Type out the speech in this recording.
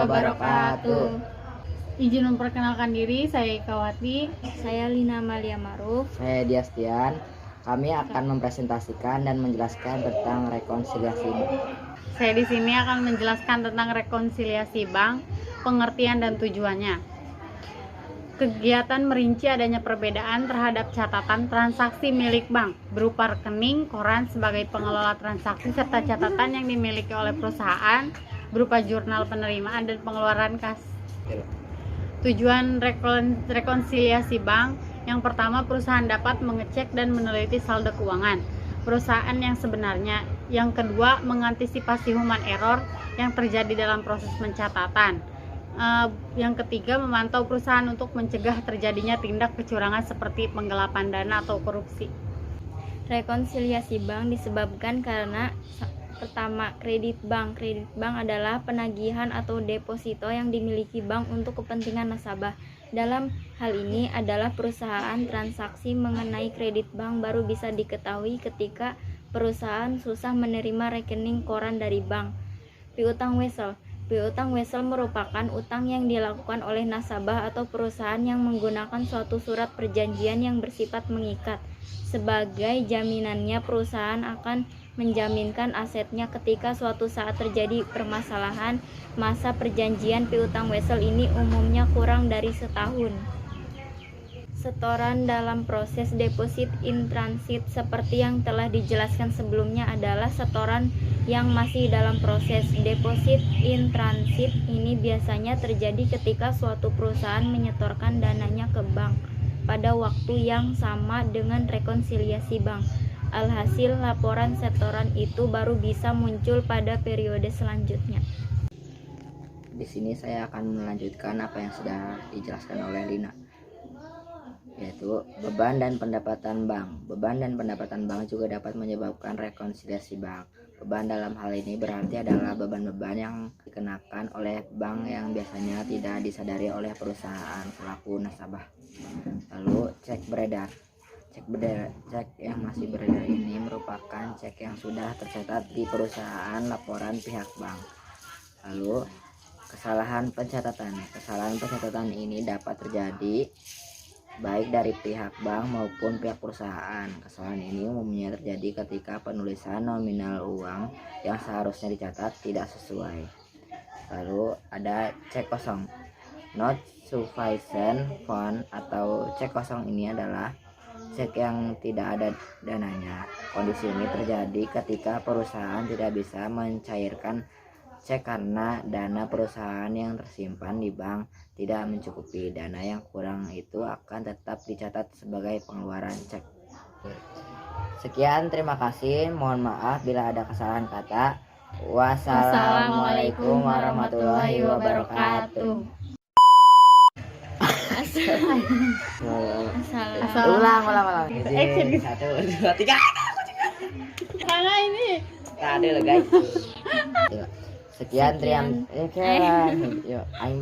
wabarakatuh. Izin memperkenalkan diri, saya Ika Wati. Saya Lina Amalia Maruf. Saya Diastian. Kami akan mempresentasikan dan menjelaskan tentang rekonsiliasi bank. Saya di sini akan menjelaskan tentang rekonsiliasi bank, pengertian dan tujuannya. Kegiatan merinci adanya perbedaan terhadap catatan transaksi milik bank berupa rekening, koran sebagai pengelola transaksi serta catatan yang dimiliki oleh perusahaan berupa jurnal penerimaan dan pengeluaran kas. Tujuan rekonsiliasi bank, yang pertama, perusahaan dapat mengecek dan meneliti saldo keuangan perusahaan yang sebenarnya. Yang kedua, mengantisipasi human error yang terjadi dalam proses pencatatan. Yang ketiga, memantau perusahaan untuk mencegah terjadinya tindak kecurangan seperti penggelapan dana atau korupsi. Rekonsiliasi bank disebabkan karena pertama, kredit bank. Kredit bank adalah penagihan atau deposito yang dimiliki bank untuk kepentingan nasabah. Dalam hal ini adalah perusahaan transaksi mengenai kredit bank baru bisa diketahui ketika perusahaan susah menerima rekening koran dari bank. Piutang wesel. Piutang wesel merupakan utang yang dilakukan oleh nasabah atau perusahaan yang menggunakan suatu surat perjanjian yang bersifat mengikat. Sebagai jaminannya, perusahaan akan menjaminkan asetnya ketika suatu saat terjadi permasalahan. Masa perjanjian piutang wesel ini umumnya kurang dari setahun. Setoran dalam proses deposit in transit seperti yang telah dijelaskan sebelumnya adalah setoran yang masih dalam proses. Deposit in transit ini biasanya terjadi ketika suatu perusahaan menyetorkan dananya ke bank pada waktu yang sama dengan rekonsiliasi bank. Alhasil, laporan setoran itu baru bisa muncul pada periode selanjutnya. Di sini saya akan melanjutkan apa yang sudah dijelaskan oleh Lina, yaitu beban dan pendapatan bank. Beban dan pendapatan bank juga dapat menyebabkan rekonsiliasi bank. Beban dalam hal ini berarti adalah beban-beban yang dikenakan oleh bank yang biasanya tidak disadari oleh perusahaan selaku nasabah. Lalu cek beredar. Cek yang masih beredar ini merupakan cek yang sudah tercatat di perusahaan laporan pihak bank. Lalu kesalahan pencatatan. Kesalahan pencatatan ini dapat terjadi baik dari pihak bank maupun pihak perusahaan. Kesalahan ini umumnya terjadi ketika penulisan nominal uang yang seharusnya dicatat tidak sesuai. Lalu ada cek kosong. Not sufficient fund atau cek kosong ini adalah cek yang tidak ada dananya. Kondisi ini terjadi ketika perusahaan tidak bisa mencairkan cek karena dana perusahaan yang tersimpan di bank tidak mencukupi. Dana yang kurang itu akan tetap dicatat sebagai pengeluaran cek. Sekian, terima kasih. Mohon maaf bila ada kesalahan kata. Wassalamualaikum warahmatullahi wabarakatuh. Ulang. Action. 1, 2, 3. Karena ini Tadi guys. Sekian. Yuk, aing